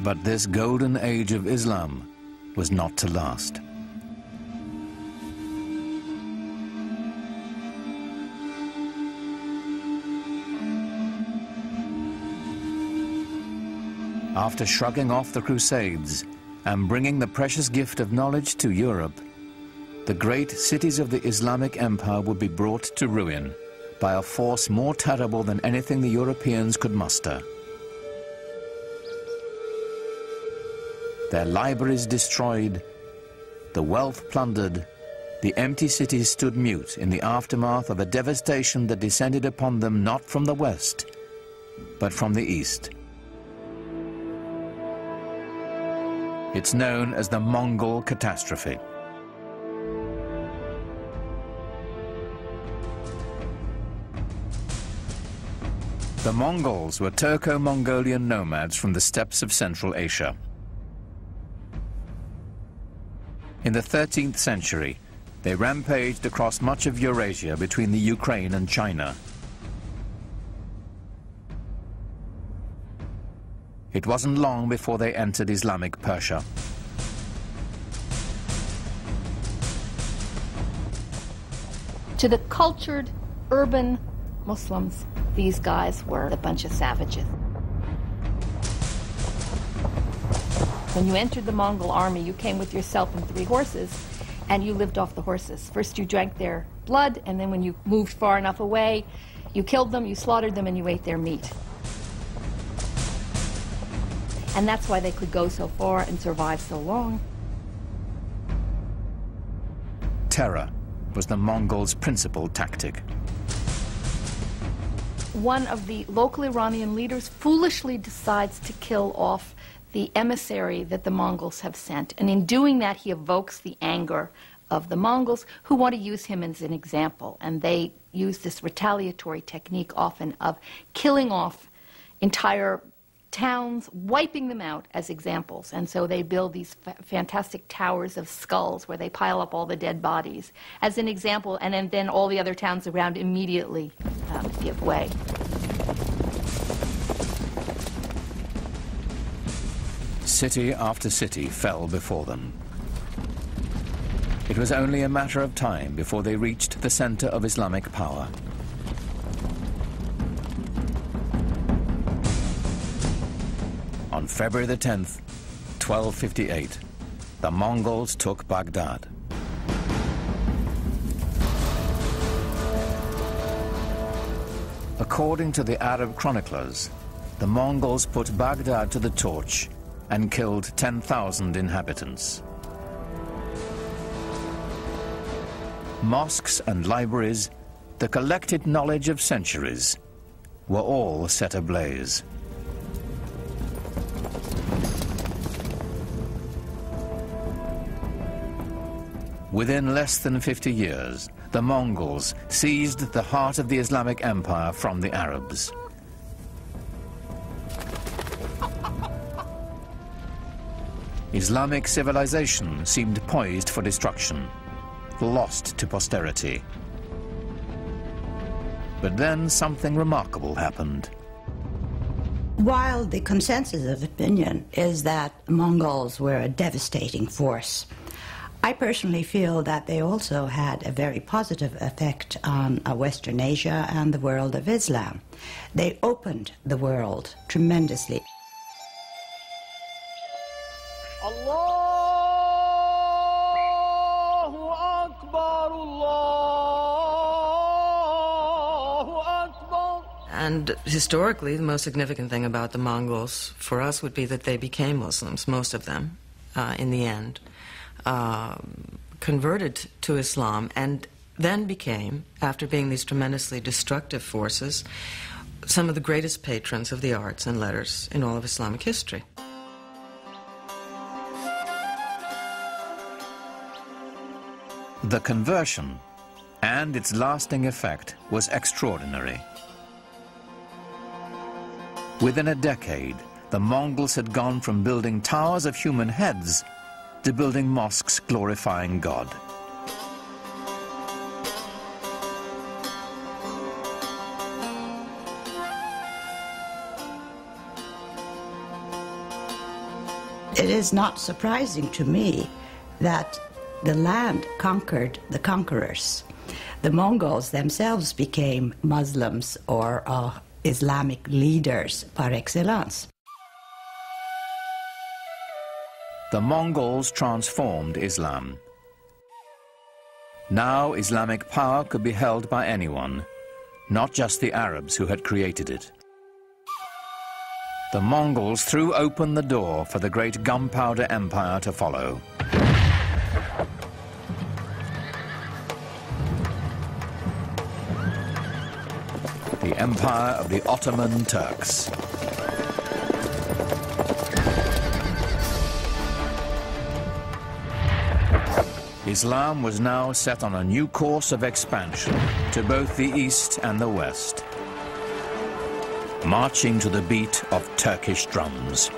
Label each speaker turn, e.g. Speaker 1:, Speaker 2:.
Speaker 1: But this golden age of Islam was not to last. After shrugging off the Crusades and bringing the precious gift of knowledge to Europe, the great cities of the Islamic Empire would be brought to ruin by a force more terrible than anything the Europeans could muster. Their libraries destroyed, the wealth plundered, the empty cities stood mute in the aftermath of a devastation that descended upon them not from the west, but from the east. It's known as the Mongol catastrophe. The Mongols were Turco-Mongolian nomads from the steppes of Central Asia. In the 13th century, they rampaged across much of Eurasia between the Ukraine and China. It wasn't long before they entered Islamic Persia.
Speaker 2: To the cultured, urban Muslims, these guys were a bunch of savages. When you entered the Mongol army, you came with yourself and 3 horses, and you lived off the horses. First you drank their blood, and then when you moved far enough away, you killed them, you slaughtered them, and you ate their meat. And that's why they could go so far and survive so long.
Speaker 1: Terror was the Mongols' principal tactic.
Speaker 2: One of the local Iranian leaders foolishly decides to kill off the emissary that the Mongols have sent. And in doing that, he evokes the anger of the Mongols, who want to use him as an example. And they use this retaliatory technique often of killing off entire towns, wiping them out as examples. And so they build these fantastic towers of skulls where they pile up all the dead bodies as an example, and then all the other towns around immediately give way.
Speaker 1: City after city fell before them. It was only a matter of time before they reached the center of Islamic power. On February the 10th, 1258, the Mongols took Baghdad. According to the Arab chroniclers, the Mongols put Baghdad to the torch and killed 10,000 inhabitants. Mosques and libraries, the collected knowledge of centuries, were all set ablaze. Within less than 50 years, the Mongols seized the heart of the Islamic Empire from the Arabs. Islamic civilization seemed poised for destruction, lost to posterity. But then something remarkable happened.
Speaker 3: While the consensus of opinion is that Mongols were a devastating force, I personally feel that they also had a very positive effect on Western Asia and the world of Islam. They opened the world tremendously.
Speaker 4: Allahu Akbar, Allahu Akbar.
Speaker 5: And historically, the most significant thing about the Mongols for us would be that they became Muslims, most of them, in the end. Converted to Islam and then became, after being these tremendously destructive forces, some of the greatest patrons of the arts and letters in all of Islamic history.
Speaker 1: The conversion and its lasting effect was extraordinary. Within a decade, the Mongols had gone from building towers of human heads to building mosques glorifying God.
Speaker 3: It is not surprising to me that the land conquered the conquerors. The Mongols themselves became Muslims or Islamic leaders par excellence.
Speaker 1: The Mongols transformed Islam. Now Islamic power could be held by anyone, not just the Arabs who had created it. The Mongols threw open the door for the great gunpowder empire to follow. The empire of the Ottoman Turks. Islam was now set on a new course of expansion to both the east and the west, marching to the beat of Turkish drums.